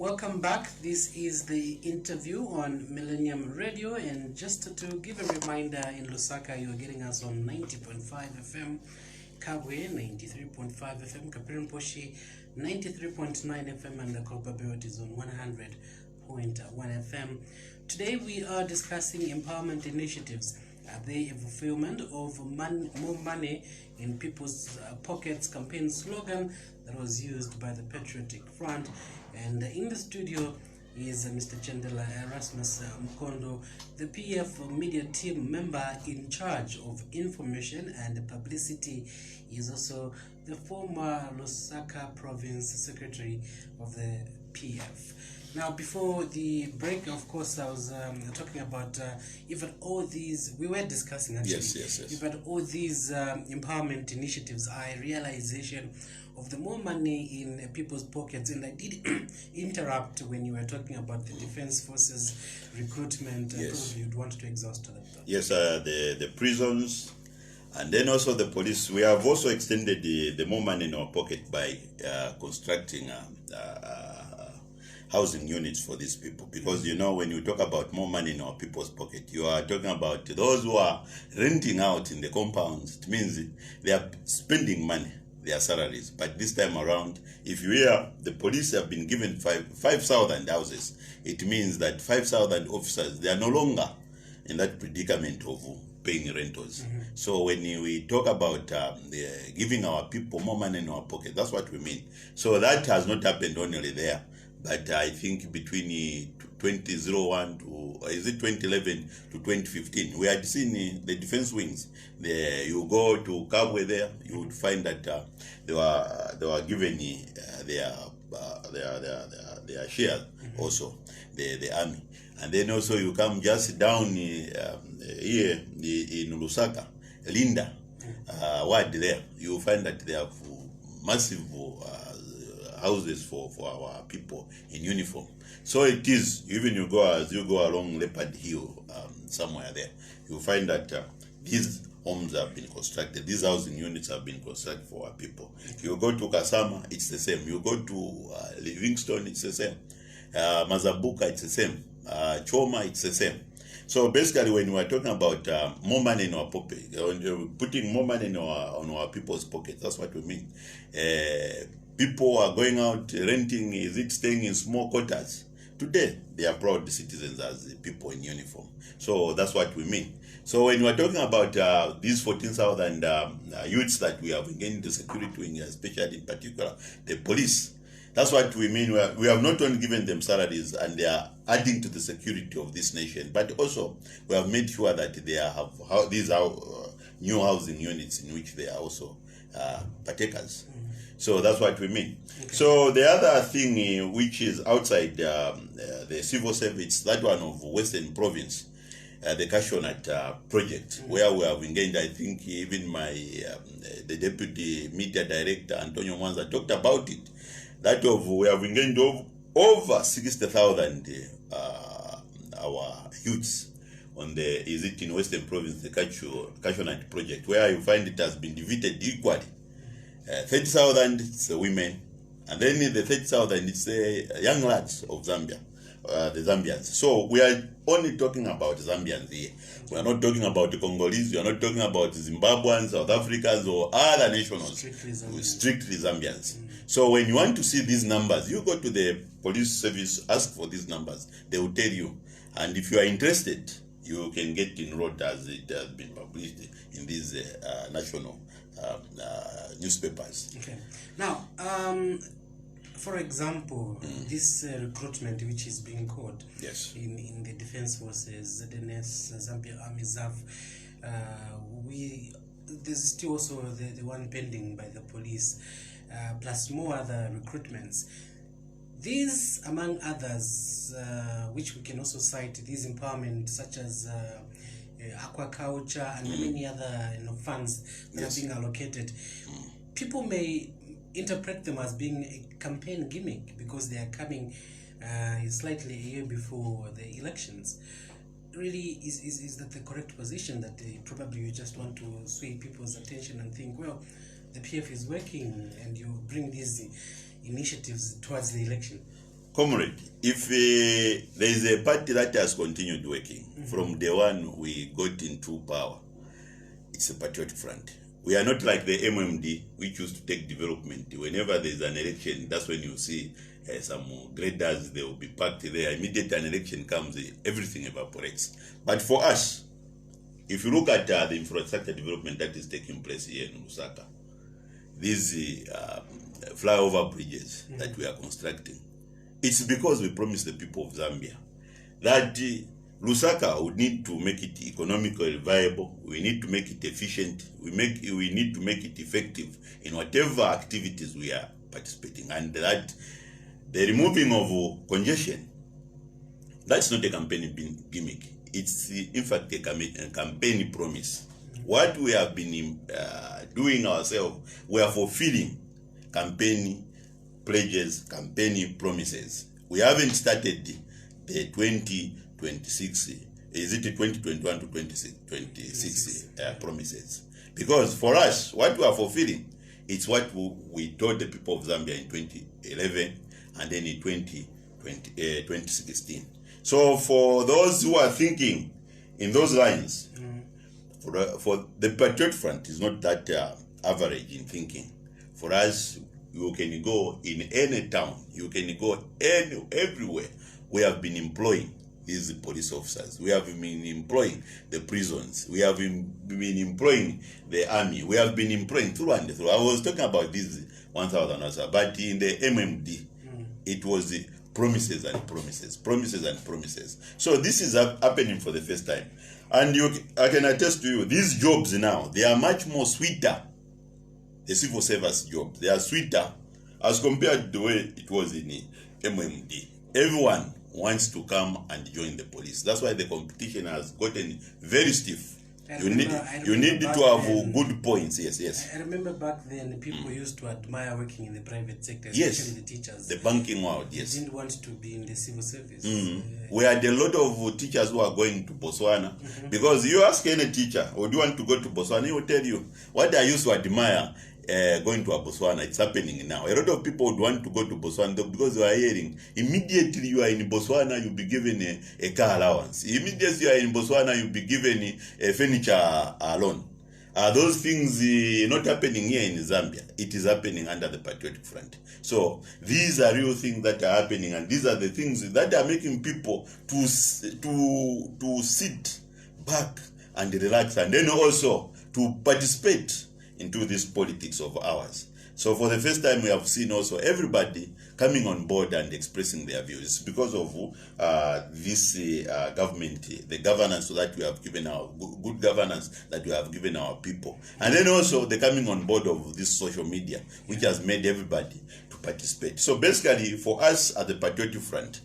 Welcome back. This is the interview on Millennium Radio, and just to give a reminder, in Lusaka you are getting us on 90.5 FM, Kabwe 93.5 FM, Kapirimposhi 93.9 FM, and the Kolbabirot is on 100.1 FM. Today we are discussing empowerment initiatives. Are they a fulfillment of more money in people's pockets campaign slogan that was used by the Patriotic Front? And in the studio is Mr. Chandela Erasmus Mukondo, the PF media team member in charge of information and publicity. He is also the former Lusaka province secretary of the PF. Now, before the break, of course, I was talking about even all these, we were discussing actually, yes. even all these empowerment initiatives are a realization of the more money in people's pockets. And I did interrupt when you were talking about the Defense Forces recruitment. Yes. Probably you'd want to exhaust that. Yes, the prisons, and then also the police. We have also extended the more money in our pocket by constructing housing units for these people, because you know, when you talk about more money in our people's pocket, you are talking about those who are renting out in the compounds. It means they are spending money, their salaries. But this time around, if you hear the police have been given 5,000 houses, it means that 5,000 officers, they are no longer in that predicament of paying rentals. So when we talk about giving our people more money in our pocket, that's what we mean. So that has not happened only there, but I think between 2001 to 2011 to 2015, we had seen the defense wings. You go to Kabwe there, you would find that they were given their shares also, the army. And then also you come just down here in Lusaka, Linda, ward there, you find that they have massive houses for our people in uniform. So it is, even as you go along Leopard Hill, somewhere there, you find that these homes have been constructed, these housing units have been constructed for our people. You go to Kasama, it's the same. You go to Livingstone, it's the same. Mazabuka, it's the same. Choma, it's the same. So basically, when we are talking about more money in our pocket, putting more money on our people's pockets, that's what we mean. People are going out renting, is it staying in small quarters? Today, they are proud citizens as people in uniform. So that's what we mean. So when we are talking about these 14,000 youths that we have engaged the security wing, especially in particular the police, that's what we mean. We have not only given them salaries and they are adding to the security of this nation, but also we have made sure that they have these new housing units in which they are also partakers. So that's what we mean. Okay. So the other thing which is outside the civil service, that one of Western Province, the Cashewnut project, where we have engaged, I think even the deputy media director, Antonio Mwanza, talked about it. That we have engaged over 60,000 our youths on is it in Western Province, the Cashewnut project, where you find it has been divided equally. 30,000 it's women, and then the 30,000 it's the young lads of Zambia, the Zambians. So we are only talking about Zambians here. We are not talking about the Congolese, we are not talking about Zimbabweans, South Africans, or other nationals. Strictly Zambians. So when you want to see these numbers, you go to the police service, ask for these numbers. They will tell you. And if you are interested, you can get enrolled as it has been published in these national newspapers. Okay. Now, for example, this recruitment which is being called in the Defense Forces, ZNS, Zambia Army, ZAF, there's still also the one pending by the police, plus more other recruitments. These, among others, which we can also cite, these empowerment such as aquaculture and many other funds that are being allocated, people may interpret them as being a campaign gimmick because they are coming slightly a year before the elections. Really, is that the correct position, that probably you just want to sway people's attention and think, well, the PF is working, and you bring these initiatives towards the election? Comrade, if there is a party that has continued working from day one we got into power, it's a Patriotic Front. We are not like the MMD, which used to take development. Whenever there is an election, that's when you see some graders, they will be packed there. Immediately an election comes, everything evaporates. But for us, if you look at the infrastructure development that is taking place here in Lusaka, these flyover bridges that we are constructing, it's because we promised the people of Zambia that Lusaka would need to make it economically viable. We need to make it efficient. We need to make it effective in whatever activities we are participating. And that the removing of congestion, that's not a campaign gimmick. It's in fact a campaign promise. What we have been doing ourselves, we are fulfilling campaign pledges, campaign promises. We haven't started the 2026, is it 2021 to 2026 promises? Because for us, what we are fulfilling, it's what we told the people of Zambia in 2011 and then in 2016. So for those who are thinking in those lines, for the Patriot Front is not that average in thinking. For us, you can go in any town, you can go everywhere. We have been employing these police officers. We have been employing the prisons. We have been employing the army. We have been employing through and through. I was talking about this 1,000 also, but in the MMD, it was the promises and promises, promises and promises. So this is happening for the first time. And I can attest to you, these jobs now, they are much more sweeter. The civil service jobs, they are sweeter as compared to the way it was in MMD. Everyone wants to come and join the police. That's why the competition has gotten very stiff. You need to have good points. Yes. I remember back then people used to admire working in the private sector, especially the teachers. The banking world, yes. They didn't want to be in the civil service. We had a lot of teachers who are going to Botswana because you ask any teacher, would you want to go to Botswana? He will tell you what I used to admire. Going to Botswana, it's happening now. A lot of people would want to go to Botswana because they are hearing immediately you are in Botswana, you'll be given a car allowance. Immediately you are in Botswana, you'll be given a furniture loan. Those things not happening here in Zambia. It is happening under the Patriotic Front. So these are real things that are happening, and these are the things that are making people to sit back and relax, and then also to participate into this politics of ours. So for the first time we have seen also everybody coming on board and expressing their views because of this government, the governance that we have given our good governance that we have given our people, and then also the coming on board of this social media, which has made everybody to participate. So basically for us at the Patriotic Front,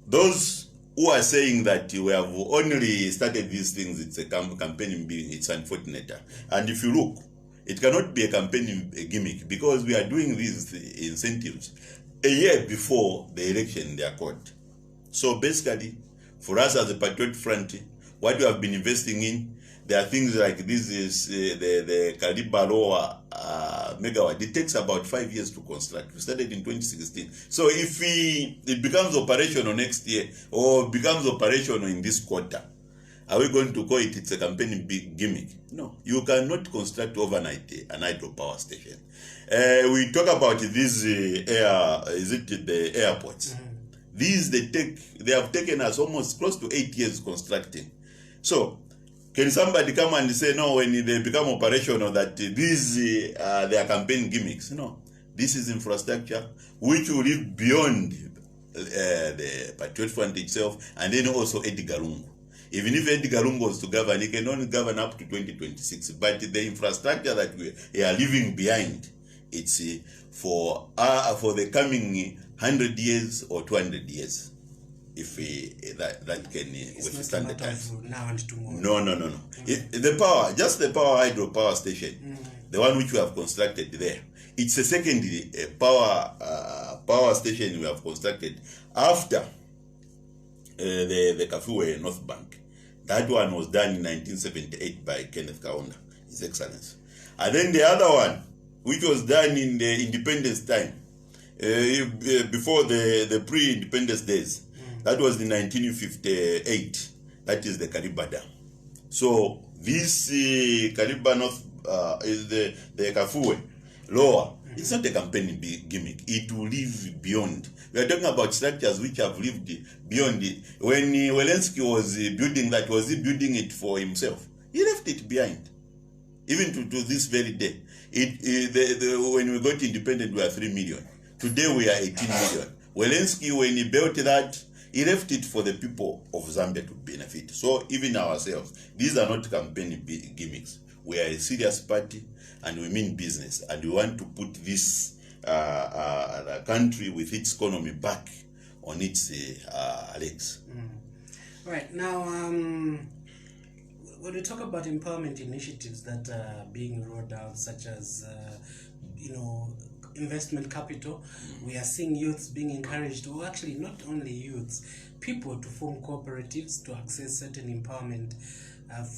those who are saying that we have only started these things, it's a campaign being, it's unfortunate. And if you look, it cannot be a campaign gimmick because we are doing these incentives a year before the election in their court. So basically, for us as a Patriot Front, what we have been investing in, there are things like this is the Kalibaloa megawatt. It takes about 5 years to construct. We started in 2016. So if it becomes operational next year or becomes operational in this quarter, are we going to call it it's a campaign big gimmick? No, you cannot construct overnight an hydropower station. We talk about these the airports. These they have taken us almost close to 8 years constructing. So can somebody come and say no when they become operational that these they are campaign gimmicks? No, this is infrastructure which will live beyond the Patriot Front itself, and then also Edgar Lungu. Even if Edgar Lungu was to govern, he can only govern up to 2026. But the infrastructure that we are leaving behind, it's for the coming 100 years or 200 years. If that can withstand the time. Now and tomorrow. No. The power, just the hydropower station, the one which we have constructed there, it's a secondary power station we have constructed after the Kafue North Bank. That one was done in 1978 by Kenneth Kaunda, His Excellency. And then the other one, which was done in the independence time, before the pre-independence days. That was in 1958. That is the Kariba Dam. So this Kariba North is the Kafue lower. It's not a campaign gimmick. It will live beyond. We are talking about structures which have lived beyond it. When Welensky was building that, was he building it for himself? He left it behind. Even to this very day. When we got independent, we were 3 million. Today we are 18 million. Welensky, when he built that, he left it for the people of Zambia to benefit. So even ourselves, these are not campaign gimmicks. We are a serious party and we mean business, and we want to put this the country with its economy back on its legs. Right now, when we talk about empowerment initiatives that are being rolled out, such as investment capital, we are seeing youths being encouraged, or actually not only youths, people to form cooperatives to access certain empowerment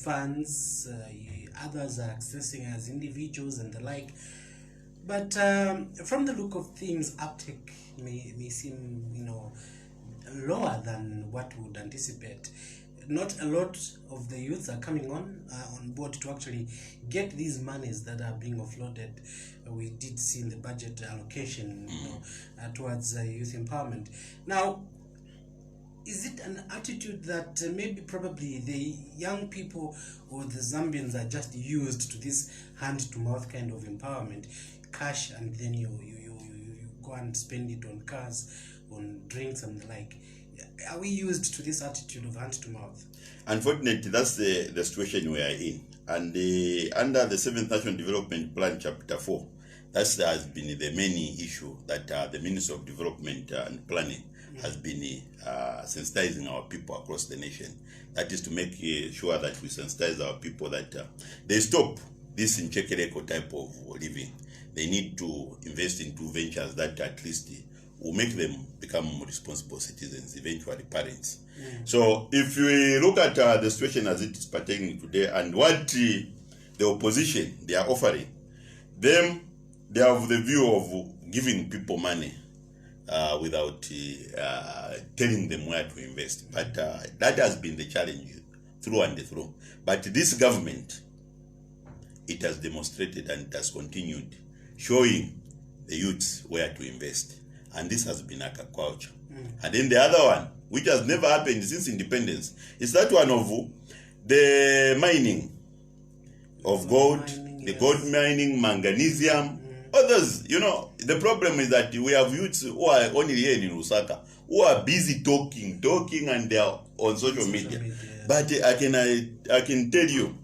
funds. Others are accessing as individuals and the like. But from the look of things, uptake may seem lower than what we would anticipate. Not a lot of the youths are coming on board to actually get these monies that are being offloaded. We did see in the budget allocation towards youth empowerment. Now, is it an attitude that probably the young people or the Zambians are just used to this hand-to-mouth kind of empowerment, cash, and then you go and spend it on cars, on drinks and the like? Are we used to this attitude of hand-to-mouth? Unfortunately, that's the situation we are in. And under the 7th National Development Plan, Chapter 4, that has been the main issue that the Minister of Development and Planning has been sensitizing our people across the nation. That is to make sure that we sensitize our people that they stop this Nchekeleko type of living. They need to invest into ventures that at least will make them become responsible citizens, eventually parents. So if we look at the situation as it is pertaining today and what the opposition they are offering, they have the view of giving people money without telling them where to invest. But that has been the challenge through and through. But this government, it has demonstrated and it has continued showing the youths where to invest. And this has been agriculture. And then the other one, which has never happened since independence, is that one of the mining of gold, the gold mining, magnesium, others. The problem is that we have youths who are only here in Lusaka, who are busy talking, and they are on social media. But I can tell you,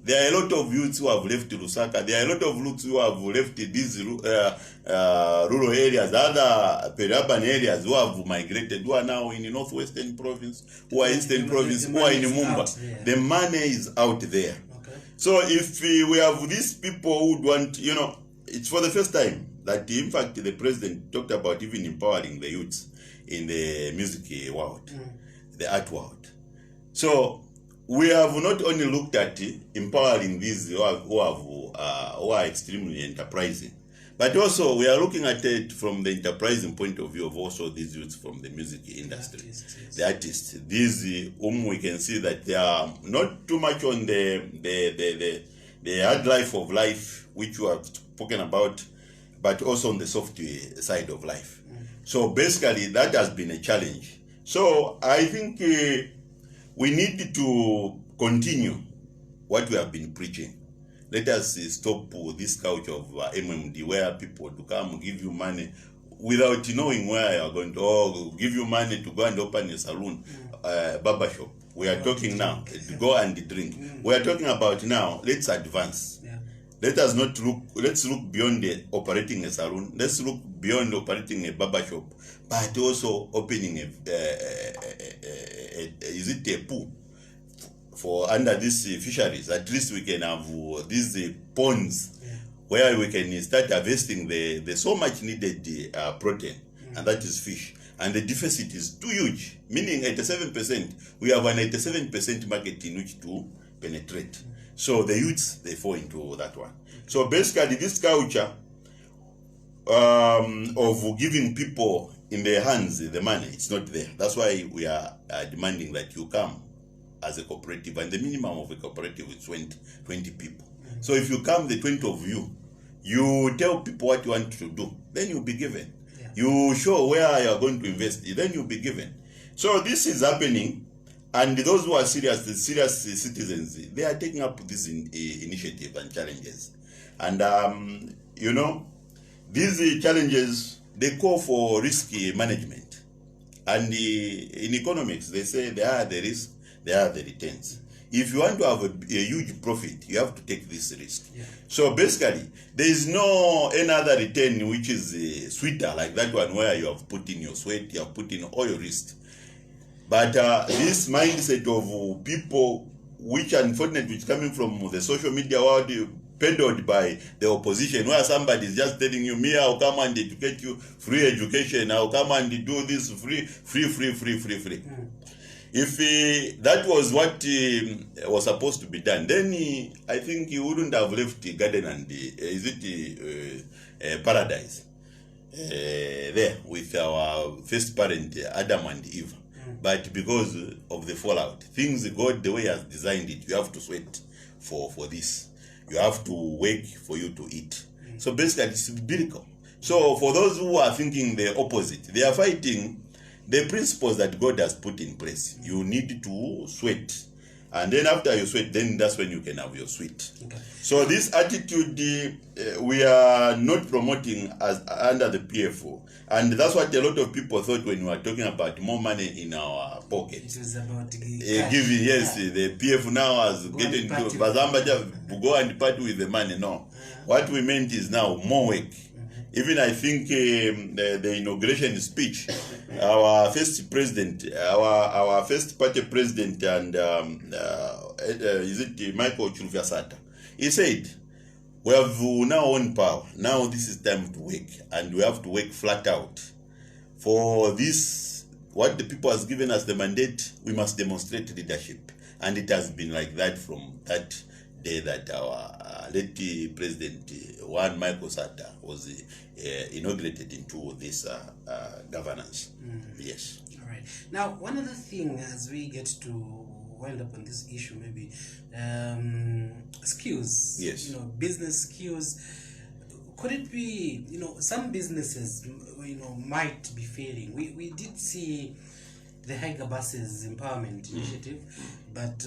there are a lot of youths who have left Lusaka. There are a lot of youths who have left these rural areas, other peri-urban areas, who have migrated, who are now in the Northwestern Province, who are Eastern Province, who are in Mumba. The money is out there. Okay. So if we have these people who want, it's for the first time that, in fact, the president talked about even empowering the youths in the music world, the art world. So we have not only looked at empowering these who are extremely enterprising, but also we are looking at it from the enterprising point of view of also these youths from the music industry, the artists. These whom we can see that they are not too much on the hard life of life, which you have spoken about, but also on the soft side of life. So basically, that has been a challenge. So I think we need to continue what we have been preaching. Let us stop this couch of MMD, where people to come give you money without knowing where you are going to, or give you money to go and open a salon, barber shop. We are talking now to go and drink. We are talking about now, let's advance. Let's look beyond operating a salon. Let's look beyond operating a barber shop, but also opening a pool for under these fisheries. At least we can have these ponds where we can start harvesting the so much needed protein, and that is fish. And the deficit is too huge, meaning 87%. We have an 87% market in which to penetrate. So the youths, they fall into that one. So basically, this culture, of giving people in their hands the money, it's not there. That's why we are demanding that you come as a cooperative, and the minimum of a cooperative is 20 people. So if you come, the 20 of you, you tell people what you want to do, then you'll be given. Yeah. You show where you are going to invest, then you'll be given. So this is happening, and those who are serious, the serious citizens, they are taking up this initiative and challenges. And you know, these challenges, they call for risky management. And in economics, they say there are the risks, there are the returns. If you want to have a huge profit, you have to take this risk. Yeah. So basically, there is no any other return which is sweeter like that one where you have put in your sweat, you have put in all your risk. But this mindset of people, which unfortunately is coming from the social media world, peddled by the opposition, where somebody is just telling you, me, I'll come and educate you, free education, I'll come and do this free. If that was what was supposed to be done, then I think you wouldn't have left the garden and paradise there with our first parent, Adam and Eve. But because of the fallout, things God the way He has designed it, you have to sweat for this. You have to work for you to eat. So basically, it's biblical. So for those who are thinking the opposite, they are fighting the principles that God has put in place. You need to sweat. And then after you sweat, then that's when you can have your sweet. Okay. So this attitude, we are not promoting as under the PFO. And that's what a lot of people thought when we were talking about more money in our pockets. It was about giving, yes, the PF now has getting to Bazamba go and party with the money. No. What we meant is now more work. Even I think the inauguration speech, our first president, our first party president, and is it Michael Chulufya-Sata? He said, we have now won power. Now this is time to work, and we have to work flat out. For this, what the people has given us the mandate, we must demonstrate leadership, and it has been like that from that day that our late president Juan Michael Sata was inaugurated into this governance. Yes. All right. Now, one other thing as we get to wind up on this issue, maybe skills. Yes. You know, business skills. Could it be, you know, some businesses, you know, might be failing. We did see the Haiger Buses Empowerment Initiative, but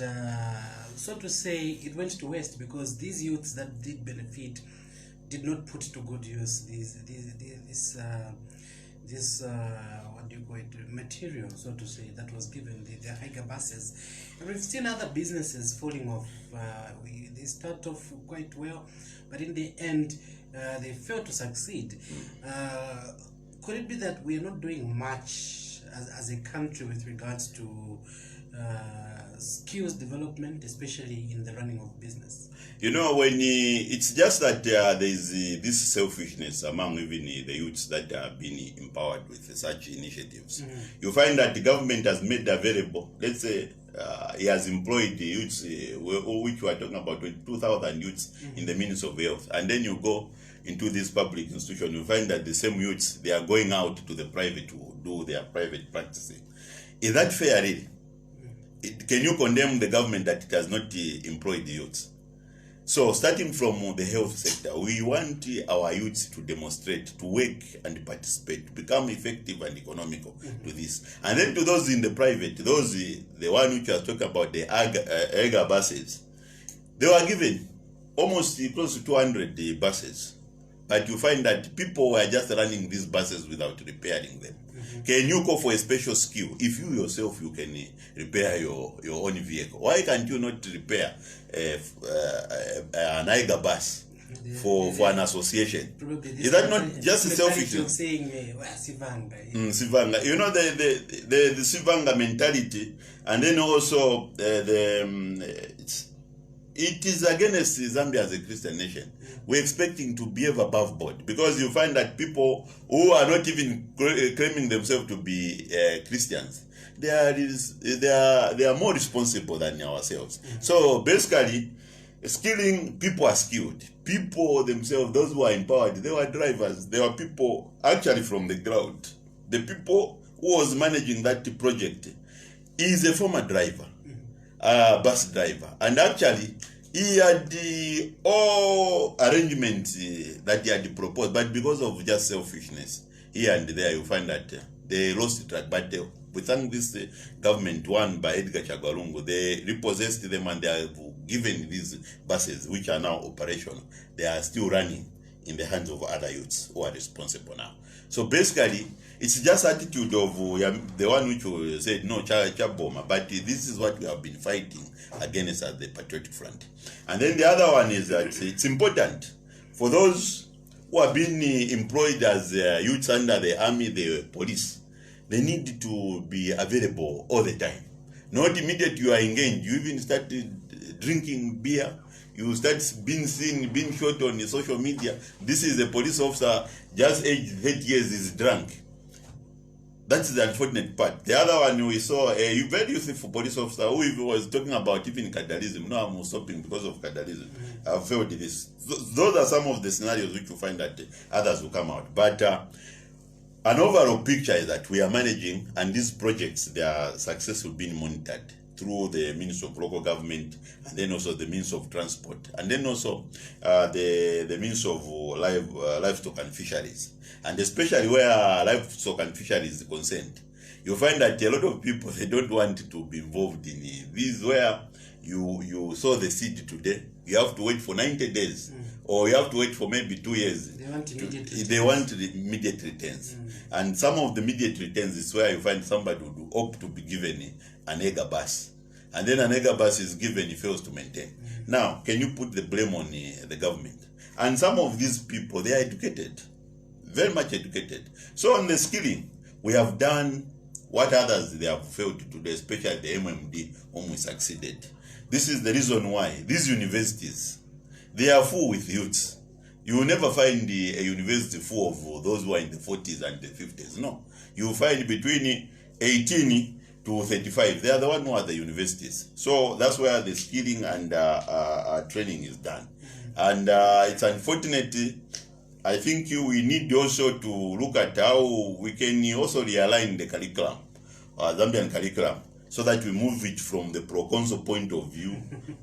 so to say, it went to waste because these youths that did benefit did not put to good use this what do you call it, material, so to say, that was given the Haiger Buses. And we've seen other businesses falling off. They start off quite well, but in the end, they fail to succeed. Could it be that we are not doing much as a country with regards to skills development, especially in the running of business? You know, when it's just that there is this selfishness among even the youths that have been empowered with such initiatives. You find that the government has made available, let's say, he has employed the youths, which we are talking about 22,000 youths in the Ministry of Health, and then you go into this public institution, you find that the same youths, they are going out to the private to do their private practicing. Is that fair, really? Can you condemn the government that it has not employed the youths? So starting from the health sector, we want our youths to demonstrate, to work and participate, to become effective and economical to this. And then to those in the private, those, the one which was talking about the Haiger buses, they were given almost close to 200 buses. But you find that people were just running these buses without repairing them. Can you go for a special skill? If you yourself, you can repair your own vehicle. Why can't you not repair an Haiger bus for an association? Is that not just a selfish thing? Sivanga. You know, the Sivanga mentality, and then also it is against Zambia as a Christian nation. We're expecting to behave above board because you find that people who are not even claiming themselves to be Christians, they are more responsible than ourselves. So basically, skilling, people are skilled. People themselves, those who are empowered, they were drivers. They were people actually from the ground. The people who was managing that project is a former driver, bus driver. And actually, he had all arrangements that he had proposed, but because of just selfishness, here and there, you find that they lost track. But we thank this government, one by Edgar Chagwalungu, they repossessed them and they have given these buses, which are now operational. They are still running in the hands of other youths who are responsible now. So basically, it's just attitude of the one which said no, Chaboma, but this is what we have been fighting against at the Patriotic Front. And then the other one is that it's important for those who have been employed as youths under the army, the police. They need to be available all the time. Not immediately you are engaged, you even start drinking beer, you start being seen, being shot on the social media. This is a police officer, just aged 30 years, is drunk. That's the unfortunate part. The other one we saw, a very useful police officer who even was talking about even cadalism. No, I'm stopping because of cadalism. I've failed this. Those are some of the scenarios which you find that others will come out. But an overall picture is that we are managing, and these projects, their success will be monitored through the Ministry of Local Government, and then also the Ministry of Transport, and then also the Ministry of Livestock and Fisheries. And especially where livestock and fisheries is concerned, you find that a lot of people, they don't want to be involved in this, where you sow the seed today, you have to wait for 90 days, or you have to wait for maybe 2 years. They want immediate returns. And some of the immediate returns is where you find somebody would opt to be given an EGA bus. And then an EGA bus is given, he fails to maintain. Now, can you put the blame on the government? And some of these people, they are educated, very much educated. So on the skilling, we have done what others they have failed to do, especially the MMD, whom we succeeded. This is the reason why these universities, they are full with youths. You will never find a university full of those who are in the 40s and the 50s. No. You will find between 18 to 35. They are the ones who are the universities. So that's where the skilling and training is done. And it's unfortunate. I think we need also to look at how we can also realign the curriculum, Zambian curriculum, so that we move it from the pro-consul point of view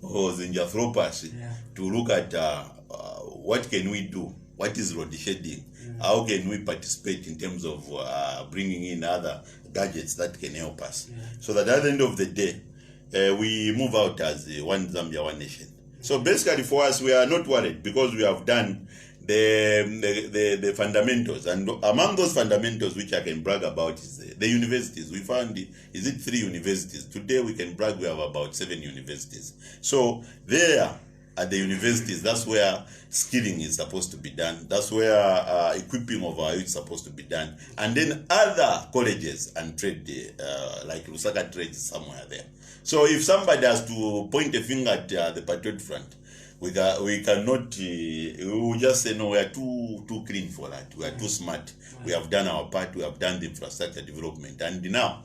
or the Njathropos to look at what can we do, what is road shedding, how can we participate in terms of bringing in other gadgets that can help us, so that at the end of the day, we move out as one Zambia, one nation. So basically for us, we are not worried because we have done the fundamentals, and among those fundamentals which I can brag about is the universities. We found, is it 3 universities? Today we can brag we have about 7 universities. So there at the universities, that's where skilling is supposed to be done. That's where equipping of our youth is supposed to be done. And then other colleges and trade, like Lusaka Trade is somewhere there. So if somebody has to point a finger at the Patriotic Front, we cannot, we will just say, no, we are too clean for that. We are too smart. We have done our part. We have done the infrastructure development. And now,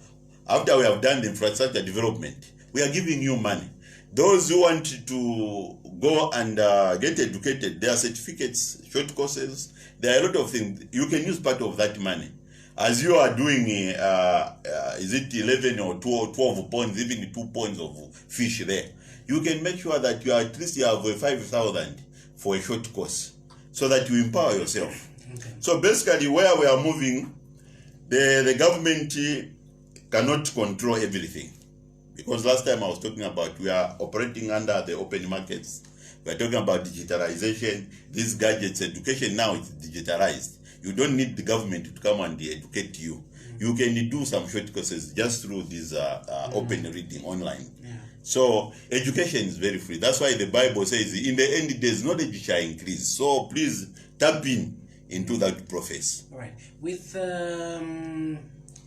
after we have done the infrastructure development, we are giving you money. Those who want to go and get educated, there are certificates, short courses. There are a lot of things. You can use part of that money. As you are doing, is it 11 or 12 points, even 2 points of fish there, you can make sure that you at least have 5,000 for a short course, so that you empower yourself. Okay. So basically, where we are moving, the government cannot control everything. Because last time I was talking about we are operating under the open markets. We are talking about digitalization. These gadgets, education now is digitalized. You don't need the government to come and educate you. You can do some short courses just through this open reading online. So education is very free. That's why the Bible says, in the end days, knowledge shall increase. So please tap into that process. All right. With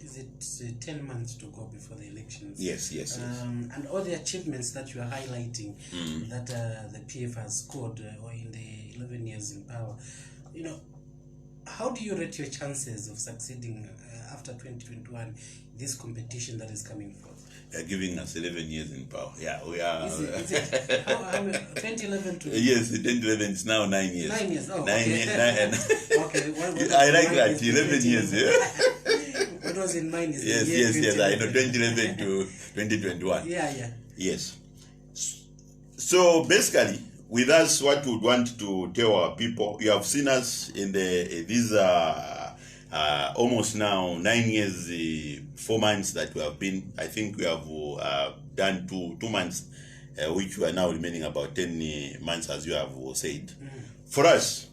is it 10 months to go before the elections? Yes. And all the achievements that you are highlighting that the PF has scored in the 11 years in power, how do you rate your chances of succeeding after 2021, this competition that is coming forth? They are giving us 11 years in power. Yeah, we are. Is it how 2011 to Yes, 2011 is now 9 years. 9 years? Oh, 9 okay. years. Okay. I like that. 11 years. Yeah. What was in mind is the Yes, year yes, yes. I know 2011. 2011 to 2021. Yeah. Yes. So basically, with us, what we would want to tell our people, you have seen us in these almost now 9 years, 4 months that we have been. I think we have done two months, which we are now remaining about 10 months, as you have said. For us,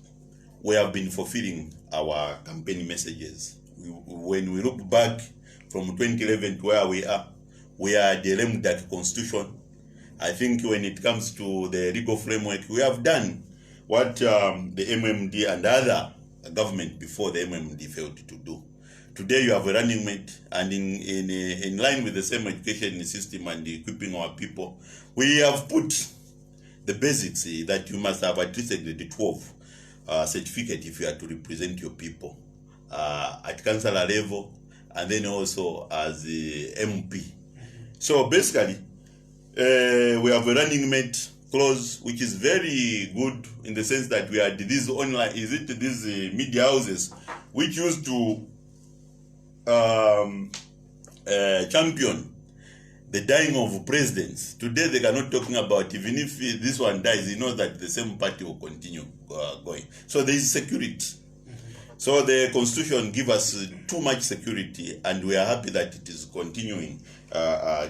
we have been fulfilling our campaign messages. When we look back from 2011 to where we are the Remdak Constitution. I think when it comes to the legal framework, we have done what the MMD and other government before the MMD failed to do. Today you have a running mate, and in line with the same education system and equipping our people, we have put the basics that you must have at least a grade 12 certificate if you are to represent your people at councillor level, and then also as the MP. So basically, we have a running mate clause, which is very good in the sense that we had these online, these media houses, which used to champion the dying of presidents. Today they are not talking about, even if this one dies, you know that the same party will continue going. So there is security. So the constitution gives us too much security, and we are happy that it is continuing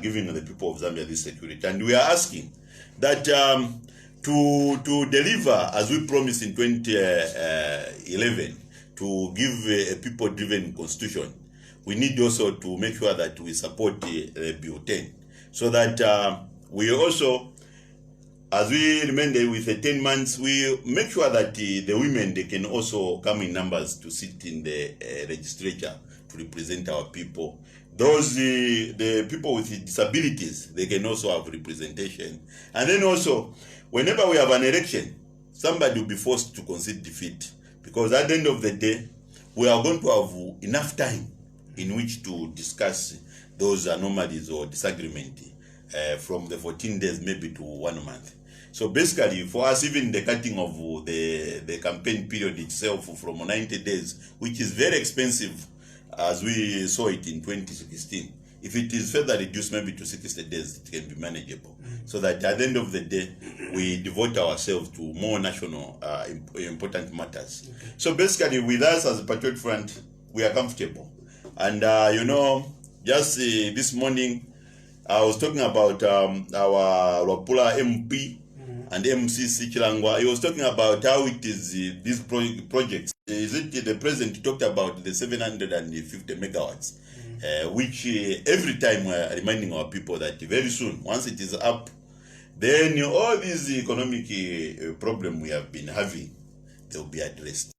giving the people of Zambia this security. And we are asking that to deliver, as we promised in 2011, to give a people-driven constitution, we need also to make sure that we support Bill 10, so that we also, as we remain there with the 10 months, we make sure that the women, they can also come in numbers to sit in the legislature to represent our people. Those, the people with disabilities, they can also have representation. And then also, whenever we have an election, somebody will be forced to concede defeat. Because at the end of the day, we are going to have enough time in which to discuss those anomalies or disagreement from the 14 days maybe to 1 month. So basically, for us, even the cutting of the campaign period itself from 90 days, which is very expensive, as we saw it in 2016, if it is further reduced maybe to 60 days, it can be manageable. So that at the end of the day, we devote ourselves to more national important matters. Okay. So basically, with us as a Patriot Front, we are comfortable. And you know, just this morning, I was talking about our Wapula MP and MCC Chilangwa. He was talking about how it is these projects. Is it the president talked about the 750 megawatts, which every time we're reminding our people that very soon, once it is up, then all these economic problem we have been having, they will be addressed.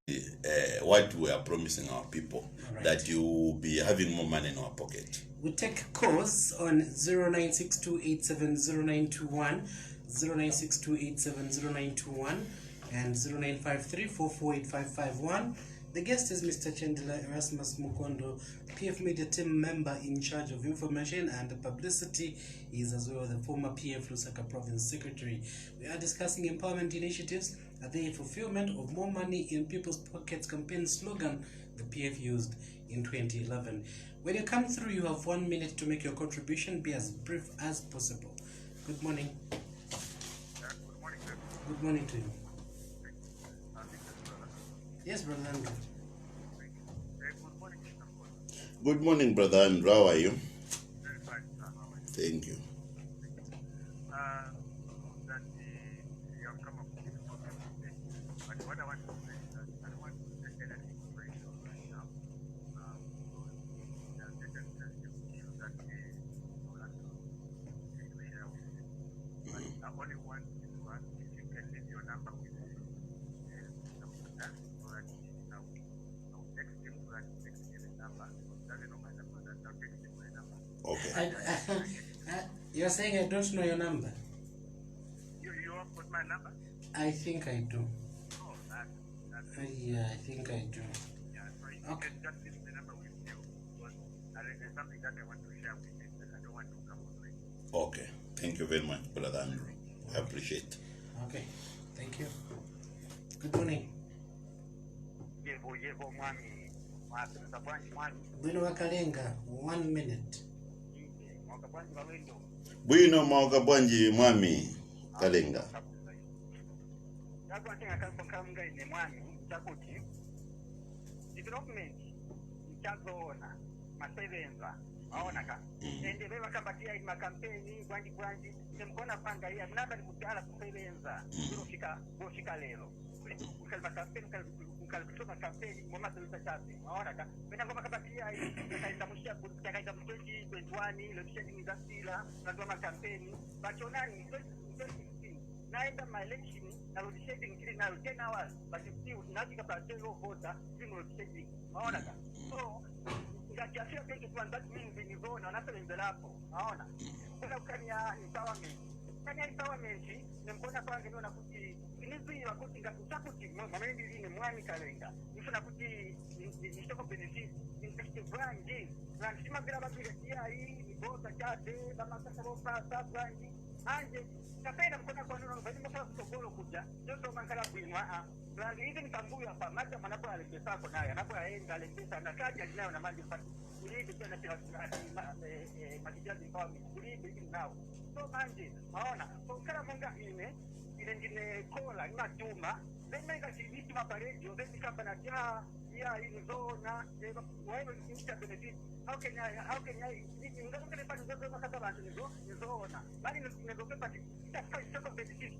What we are promising our people, right, that you will be having more money in our pocket. We take calls on 0962870921, 0962870921, and 0953448551. The guest is Mr. Chandler Erasmus Mukondo, PF Media Team member in charge of information and publicity. He is as well the former PF Lusaka Province Secretary. We are discussing empowerment initiatives at the fulfillment of more money in people's pockets campaign slogan the PF used in 2011. When you come through, you have 1 minute to make your contribution. Be as brief as possible. Good morning. Good morning, sir. Good morning to you. Yes, Brother Andrew. Good morning, Mr. Paul. Good morning, Brother Andrew. How are you? Very fine, sir. How are you? Thank you. That you have come up with this problem today. But what I want to say is that I don't want to take any information right now. There are certain sensitive issues that we will have to share with you. But I only want to ask if you can leave your number with me. Okay. You're saying I don't know your number? You have got my number? I think I do. Oh, that's yeah, I think I do. Yeah, so you Okay. can just leave the number with you, because there's something that I want to share with you, and I don't want to come on radio. Okay. Thank you very much, Brother Andrew. I appreciate. Okay, thank you. Good morning. Yebo mwami. Mwapenda bwanji mwami. Bwino Wakalenga, 1 minute. Mwaka bwanji walendo. Bwino mwaka bwanji mwami Kalenga. Yako atenga kamga ine mwami ntakuti. Development nchazoona masevenza aona ka. Ende beba kabatia ima kampeni bwanji nemkona panga hii mnaba ni mutala kusevenza. Kufika leo. Ukalima kampeni ukalikutoka kampeni mama tulita chapi aona ka. Bena ngoma kabatia hii kaitamushia kaita 2021 ile shedi ngasila na ngoma kampeni bachonani 2016 naenda my election na load shedding kile na 10 hours but still unafika pa zero voter zero load shedding aona ka. So ngakiafia peke tu that means ni zone wanapeleza hapo aona kuna ukania empowerment nemkona kwanza ndio nakuti nizi wakuti ngakuti mamendi ni mwani Kalenga nifuna kuti nishoko benefit ni brand na sima bila babile hii ni bota chate kama sasa bopa brand anje napenda mkona kwa nini bali mfano sokolo kuja ndio mankala kuinwa brand hizi ni kambuyu hapa maji manapo alipesa kwa naye anapo aenda alipesa na kaja nayo na maji pati kulidi tena kila majijaji kwa kulidi nao so manje maona kwa munga ile ngine kola ina chuma mega sibiti maparejo then kama na ya hii zona wewe ni benefit how can I ngoma kile pale zote makata bantu ni zona bali ni zote pati sasa sio benefit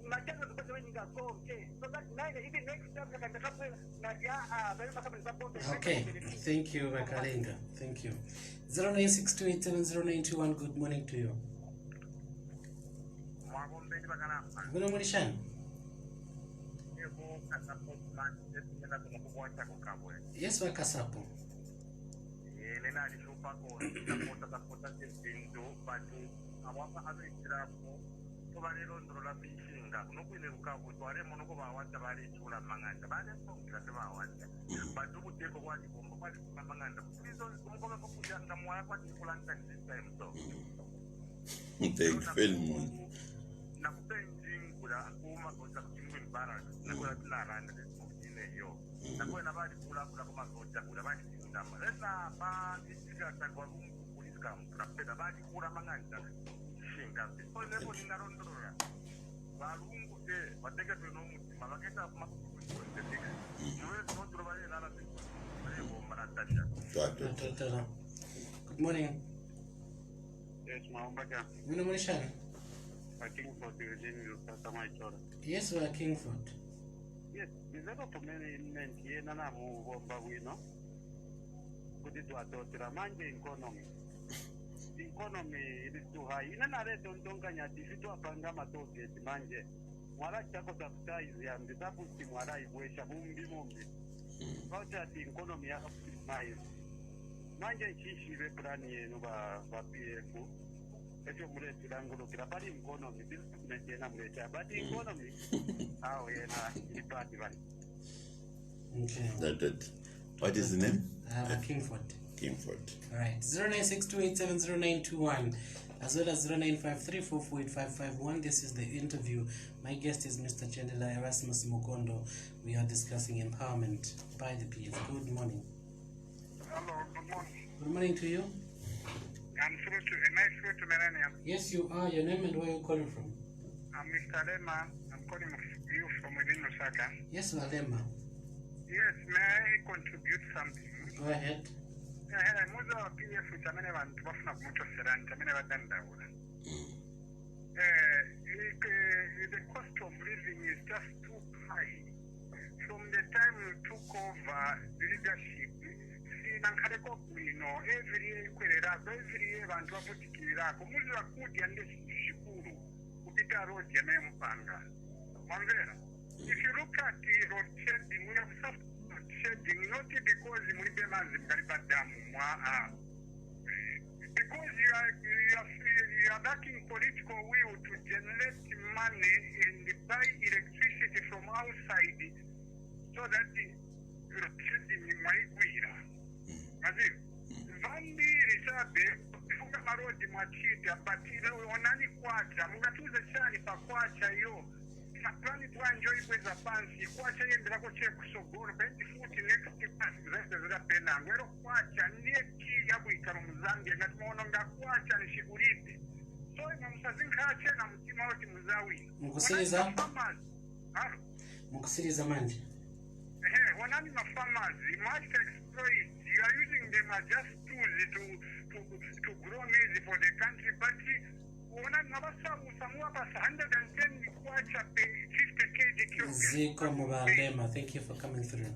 matendo zote wewe ninga okay so that nine even next time kama kapo na ya bali kama ni support. Okay, thank you Wakalenga, thank you. 0962870921. Good morning to you. Good morning Shan. Yes Wakasapo. Nena alishupa kwa tapota zindu batu awapa hazikirapo tubalero ndorola bishinga nokwine rukabu tware monoko bawacha bali chula manganda bale songira te bawacha batu kuteko kwa bomba bali chula manganda kulizo ngoma kukuja ngamwa kwa kulanda this time so Thank you very much. Na kupenjing kula kuma kwa kimwe bara na kwa tunaranda ile hiyo na kwa na bali kula kama soja kula bali ndama lesa ba isiga takwa polisi kama tunapenda bali kula manganda shinga so lepo ni narondora balungu te bateka tuno mutima baketa kuma kutetika wewe ndo bali lala leo maratasha. Good morning. Yes maombaga Good morning Shan. Kingford Eugene Lusaka. Yes we are Kingford. Yes, development yena na mubomba wino kuti twatotera manje economy ili too high ina na leto ndonganya divitu apanga matoke manje mwala chako subsidize ya mbisabu si mwala ibwesha mumbi voucher ati economy ya optimize manje nchishire plani yenu ba PF echo muleti langulo kila bali economy development yena muleta but economy hao yena ipati bali. Okay. That. What is the name? Kingford. Kingford. All right. 0962870921 as well as 0953448551. This is the interview. My guest is Mr. Chandela Erasmus Mukondo. We are discussing empowerment by the PF. Good morning. Hello, good morning. Good morning to you. I'm through to Millennium. Yes, you are. Your name and where you're calling from? I'm Mr. Lema. I'm calling you from within Lusaka. Yes, Walema. Yes, may I contribute something? Go ahead. Muzo wa PF chamene bantu bafuna kumucho serani chamene badandaula. The cost of living is just too high. From the time you took over the leadership, nankaleko kuino every year kwererako every year bantu bavutikirako muzi wakudi ande shikuru kupita road ya mpanga mwangera. If you look at the road shedding, we have soft road shedding not because mulibe manzi mkalibadamu because you are lacking political will to generate money and buy electricity from outside so that the road shedding might be. Vandi risabe kufunga marodi mwachita batile onani kwacha mungatuze chani pa kwacha yo plani twanjoi kweza pansi kwacha yenderako chekusogolo penti futi next pansi zese zidapena ngwero kwacha ndiye ki yakuikalo muzambia ngati maono nga kwacha nishigulite so ina musazinkhache na mtima woti muzawi mukusiriza manje wanani ma farmers you must exploit you are using them as just tools to grow maize for the country but wanani nabasamu samua pas 110 kwacha 50 kg Ziko Mubaldema, thank you for coming through.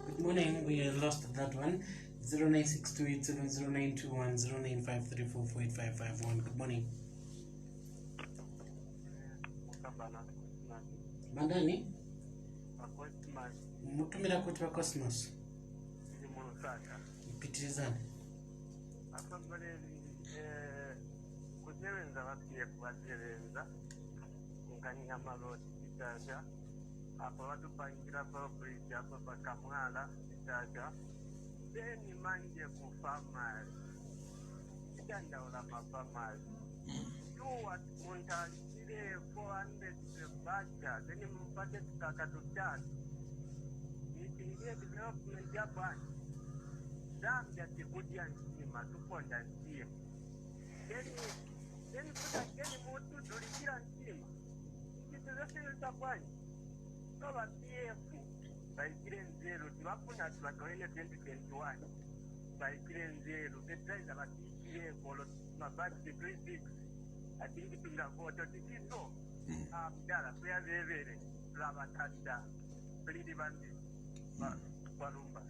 Good morning, we lost that one. 0962870921 0953448551. Good morning. Mandani? Mutumira kuti wa Cosmos. Pitirizani. Kusebenza basebenza ngani malodi itaja apa watu pangira pa bridge apa pakamwala itaja then manje ku farmers itanda ola ma farmers do what montalire 400 bacha then mpate tukakatucha itingie development ya bwana Zambia tikudia nzima tuponda nzima then kutangeni mutu tulikira nzima ikituzesirisa kwani so ba PF baikire nzero tibafuna tibatoine 2021 baikire nzero tetraiza batikire kolo mabati 36 atingi tungavoto tikizo mdala kuyavevere labatanda plidi bandi barumba.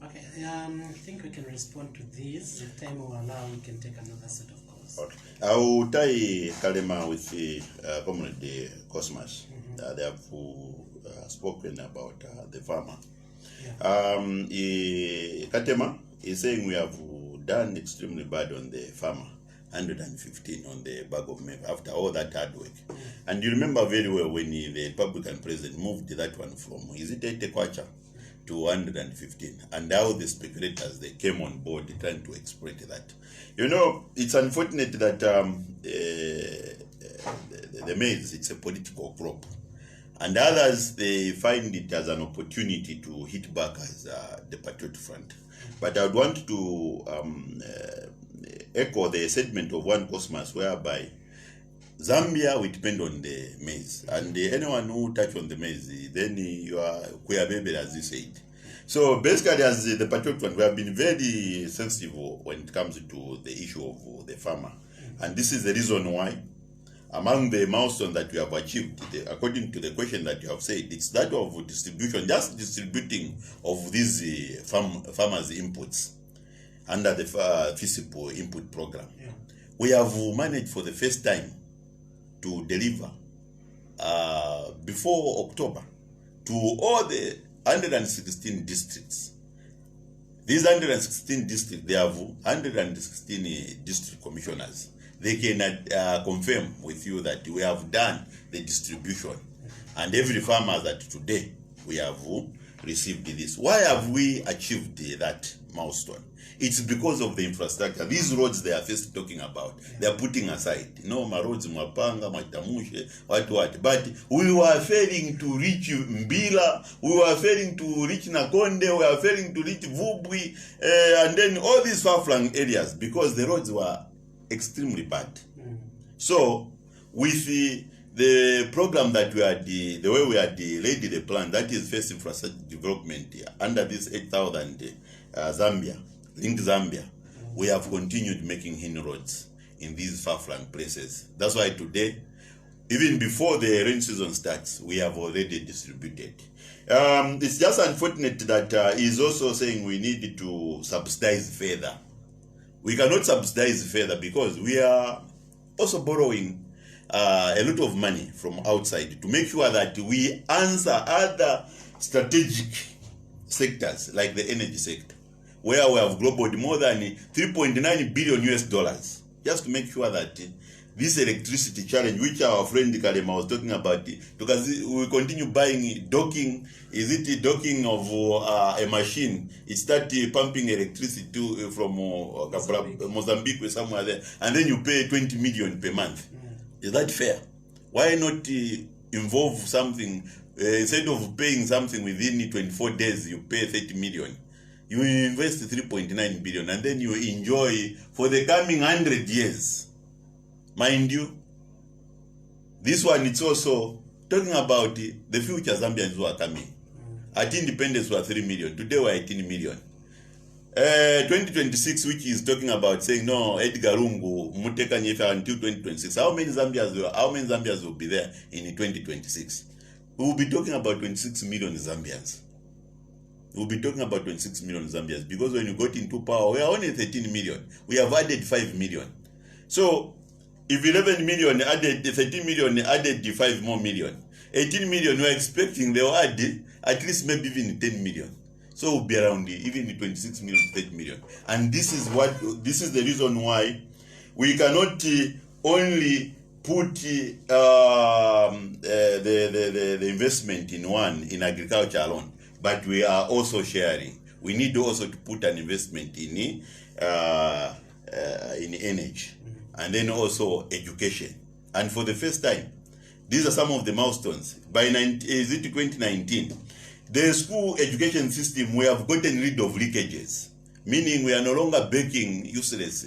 Okay, I think we can respond to these. If time will allow, we can take another set of calls. Okay. I will tie Kalema with the community Cosmos. They have spoken about the farmer. Yeah. Katema is saying we have done extremely bad on the farmer. 115 on the bag of milk after all that hard work. And you remember very well when the Republican president moved that one from, is it 80 kwacha to 115, and how the speculators, they came on board trying to exploit that. You know, it's unfortunate that the maize, it's a political crop, and others, they find it as an opportunity to hit back as the Patriot Front. But I would want to echo the statement of one Cosmos, whereby Zambia will depend on the maize, and anyone who touch on the maize, then you are queer baby, as you said. So basically, as the Patriot Front, we have been very sensitive when it comes to the issue of the farmer, and this is the reason why, among the milestones that we have achieved, according to the question that you have said, it's that of distribution, just distributing of these farmers' inputs under the FISIP input program. Yeah. We have managed for the first time to deliver before October to all the 116 districts. These 116 districts, they have 116 district commissioners. They can confirm with you that we have done the distribution, and every farmer that today we have received this. Why have we achieved that milestone? It's because of the infrastructure. These roads they are first talking about, they are putting aside. No, my roads, Mapanga, Matamushe, what. But we were failing to reach Mbila, we were failing to reach Nakonde, we were failing to reach Vubwi, and then all these far-flung areas, because the roads were extremely bad. So, with the program that we had, the way we had laid the plan, that is first infrastructure development, under this 8,000 Zambia, Link Zambia, we have continued making inroads in these far-flung places. That's why today, even before the rain season starts, we have already distributed. It's just unfortunate that he's also saying we need to subsidize further. We cannot subsidize further because we are also borrowing a lot of money from outside to make sure that we answer other strategic sectors like the energy sector, where we have global more than $3.9 billion US, just to make sure that this electricity challenge, which our friend Kalema was talking about, because we continue buying docking. Is it docking of a machine? It start pumping electricity from Mozambique or somewhere there, and then you pay 20 million per month. Is that fair? Why not involve something instead of paying something within 24 days? You pay 30 million. You invest 3.9 billion, and then you enjoy for the coming 100 years. Mind you, this one, it's also talking about the future Zambians who are coming. At independence were 3 million. Today we're 18 million. 2026, which is talking about saying no, Edgar Lungu, Muteka Nyefa until 2026. How many Zambians will be there in 2026? We will be talking about 26 million Zambians. We'll be talking about 26 million Zambians, because when you got into power, we are only 13 million. We have added 5 million. So if 11 million added, 13 million added 5 more million, 18 million, we're expecting they will add at least maybe even 10 million. So we'll be around even 26 million, 30 million. And this is the reason why we cannot only put the investment in agriculture alone, but we are also sharing. We need also to put an investment in energy, and then also education. And for the first time, these are some of the milestones. By 2019, the school education system, we have gotten rid of leakages, meaning we are no longer baking useless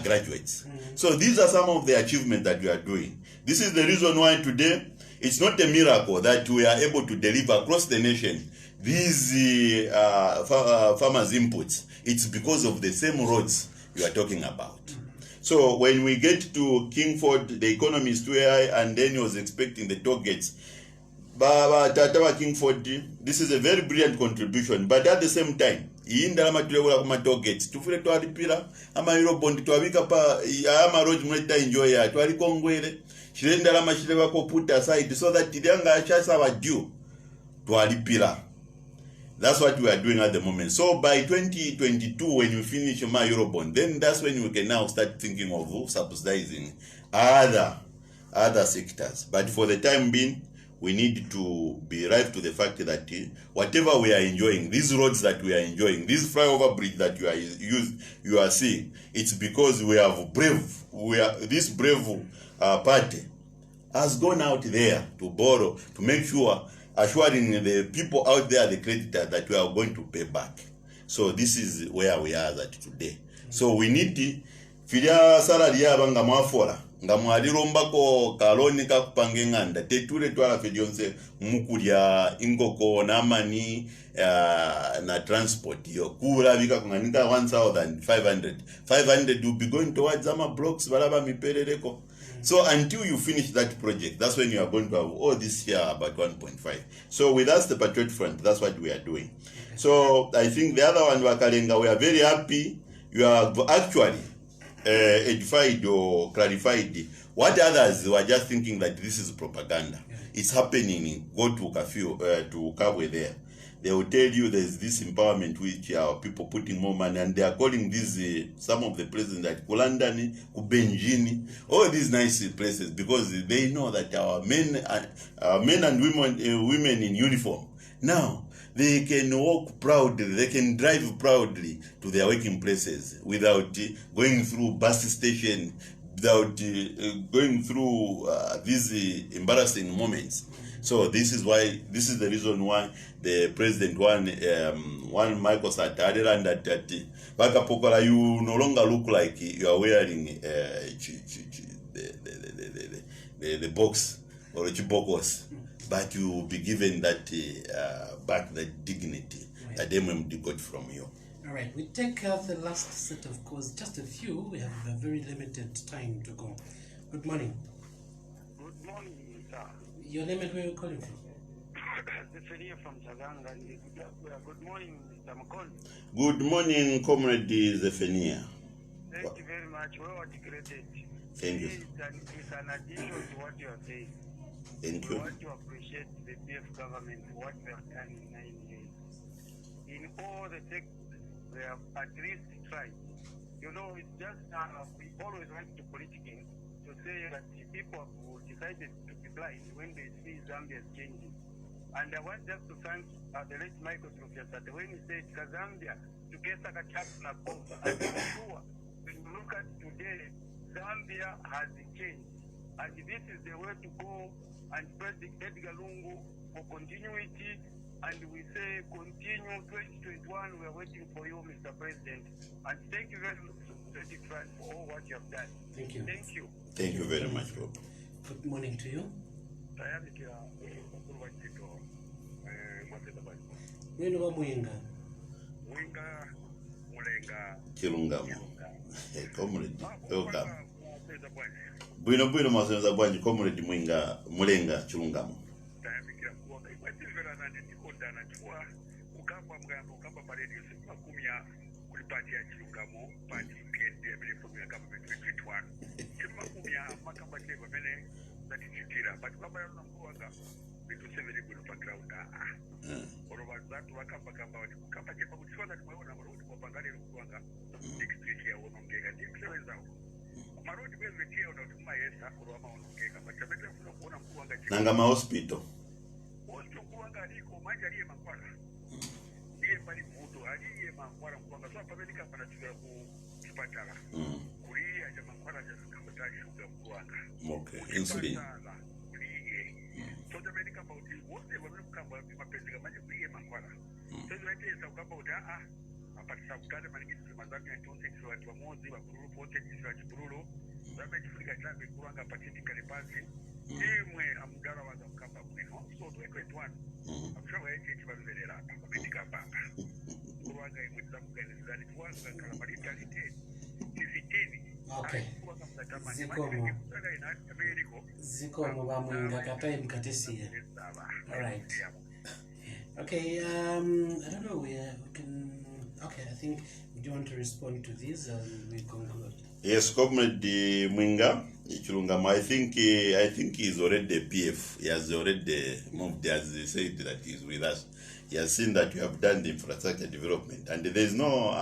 graduates. So these are some of the achievements that we are doing. This is the reason why today it's not a miracle that we are able to deliver across the nation these farmers' inputs. It's because of the same roads you are talking about. So when we get to Kingford, the economy is too high, and then he was expecting the toll gates. Tatawa Kingford, this is a very brilliant contribution, but at the same time, indalama tulekola kuma toll gates tufule twalipira ama eurobond twabika pa ama road muleta enjoy ya twalikongwere chilendalama chilebako put aside so that tilyanga achasaba due twalipira. That's what we are doing at the moment. So by 2022, when you finish my Eurobond, then that's when we can now start thinking of subsidizing other sectors. But for the time being, we need to be right to the fact that whatever we are enjoying, these roads that we are enjoying, this flyover bridge that you are seeing, it's because we have this brave party has gone out there to borrow, to make sure, assuring the people out there, the creditor, that we are going to pay back. So this is where we are at today. So we need to filia salary yabanga mwafora nga mwalirombako kaloni kakupange nganda tetule twala fedionse mukulya ingoko namani na transport yo kulabika kunganika 1500 will be going towards ama blocks balaba mipeleleko. So until you finish that project, that's when you are going to have all this here about 1.5. So with us, the Patriot Front, that's what we are doing. So I think the other one, Wakalenga, we are very happy. You have actually edified or clarified what others were just thinking that this is propaganda. It's happening. Go to to Kabwe there. They will tell you there's this empowerment which our people putting more money, and they are calling these some of the places like Kulandani, Kubenjini, all these nice places, because they know that our men and women in uniform now they can walk proudly, they can drive proudly to their working places without going through bus station, without going through these embarrassing moments. So this is the reason why the president one Michael Sartadela and that Bakapokola, you no longer look like you are wearing the box or the chibokos, but you will be given that back that dignity that MMD got from you. All right, we take the last set of calls, just a few. We have a very limited time to go. Good morning. Good morning, sir. Your name and where you're calling from? Zephania from Chaganga. Good morning, Mr. Makon. Good morning, Comrade Zephania. Thank you very much. Well articulated. Thank you. It's an addition to what you are saying. Thank We you. want to appreciate the PF government, what they have done in 9 years. In all the sectors, they have at least tried. You know, it's just we always want to politicking to say that people have decided to be blind when they see Zambia is changing. And I want just to thank the late Michael Professor when he said Zambia together a chapter both. I'm sure when you look at today, Zambia has changed. And this is the way to go. And President Edgar Lungu for continuity. And we say continue 2021. We are waiting for you, Mr. President. And thank you very much for all what you have done. Thank you. Thank you. Thank you very much, Rob. Good morning to you. Wenu wa Mwenga. Mwenga, Mulenga. Chilungamo. Comrade, welcome. Bwino masenza bwanji comrade Mwenga, Mulenga, Chilungamo. Tayabikira kuwanga. Ipatilvera nani nikonda na chua. Ukamba mgambo, ukamba paredio sipa kumia kulipati ya Chilungamo, pati PND ya milifomu ya government 2021. Chima kumia makamba chego mene nati chitira. Pati kamba ya mkuwanga, vitu severi kuno pa ground. Oroba zatu wakamba kamba chego kuchwana tumeona marudi kwa pangani mkuwanga. Next week ya unongeka. Ndikusewe zao. Marudi wewe tia unatuma yesa uroma unongeka. Pachabete kuna kuona mkuwanga chego. Nangama hospital. Kuwanga aliko manja aliye makwala. Ndiye mbali mvuto, aliye makwala mkuwanga. So pabelika panachukua kupatala. Kulia ya makwala ya kambata shuga mkuwanga. Okay, insulin. Kulie. So pabelika mauti, wote wabili mkamba mapenzi kamaji kulie makwala. So yuwaite yesa ukamba uta, apatisa kutale manikiti mazami ya tonse kisiwa tuwa mozi, wakururu pote kisiwa chibururu. Zame jifurika chabe kuwanga patiti kalipazi. Imwe amugara waza mkamba kwino. So tuweko etuwanu. Akushawa eche chibaluzelera. Kubitika banga. Kuwanga imwe zamuga nizani. Kuwanga kalamarita lite. Tizitini. Okay. Ziko mwa Mwenga katai mkatisia. Alright. Okay, I don't know, we can... Okay, I think we do want to respond to this and we conclude. Yes, comrade Mwenga, Chilungamo, I think he's already PF. He has already moved, as he said that he's with us. He has seen that you have done the infrastructure development. And there's no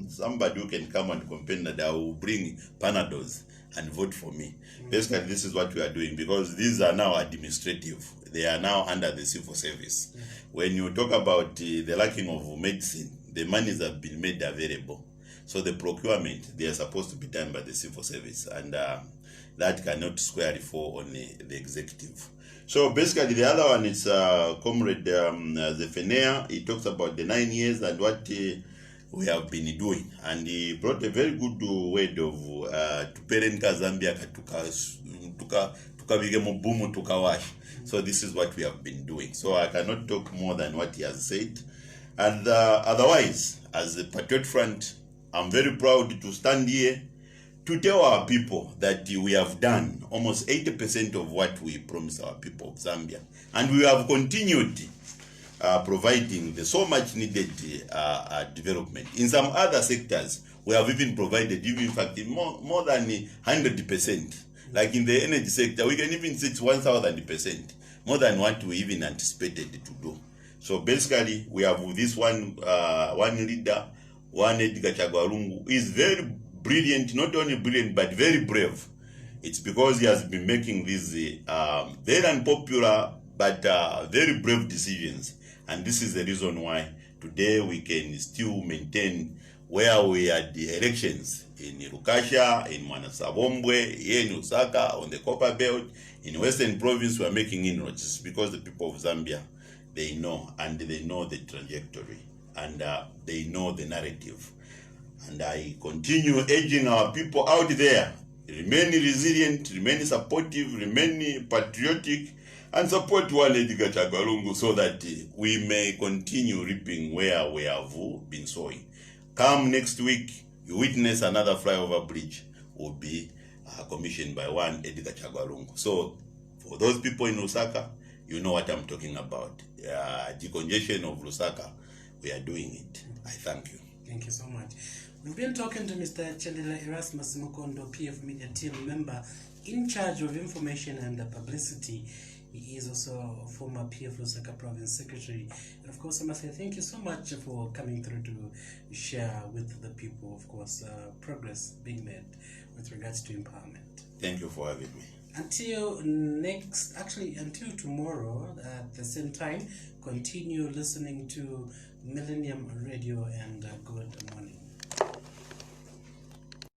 somebody who can come and complain that I will bring Panados and vote for me. Basically, this is what we are doing because these are now administrative. They are now under the civil service. When you talk about the lacking of medicine, the monies have been made available. So the procurement, they are supposed to be done by the civil service. And that cannot squarely fall on the executive. So basically, the other one is Comrade Zephaniah. He talks about the 9 years and what we have been doing. And he brought a very good word of tuperenka Zambia tukabige mubumu tukawash. So this is what we have been doing. So I cannot talk more than what he has said. And otherwise, as the Patriot Front, I'm very proud to stand here to tell our people that we have done almost 80% of what we promised our people of Zambia. And we have continued providing the so much needed development. In some other sectors, we have even provided, in fact, more than 100%. Like in the energy sector, we can even say it's 1,000%, more than what we even anticipated to do. So basically, we have this one leader, one Edgar Chagwa Lungu, who is very brilliant, not only brilliant, but very brave. It's because he has been making these very unpopular, but very brave decisions. And this is the reason why today we can still maintain where we had the elections in Rukasha, in Mwanasabombwe, here in Lusaka, on the Copper Belt, in Western Province, we are making inroads. It's because the people of Zambia, they know, and they know the trajectory, and they know the narrative. And I continue urging our people out there, remain resilient, remain supportive, remain patriotic, and support one Edgar Chagwa Lungu so that we may continue reaping where we have been sowing. Come next week, you witness another flyover bridge will be commissioned by one Edgar Chagwa Lungu. So for those people in Lusaka, you know what I'm talking about. Decongestion of Lusaka, we are doing it. I thank you. Thank you so much. We've been talking to Mr. Chandela Erasmus Mukondo, PF Media Team member in charge of information and publicity. He is also a former PF Lusaka Province Secretary. And of course, I must say thank you so much for coming through to share with the people, of course, progress being made with regards to empowerment. Thank you for having me. Until tomorrow at the same time, continue listening to Millennium Radio, and good morning.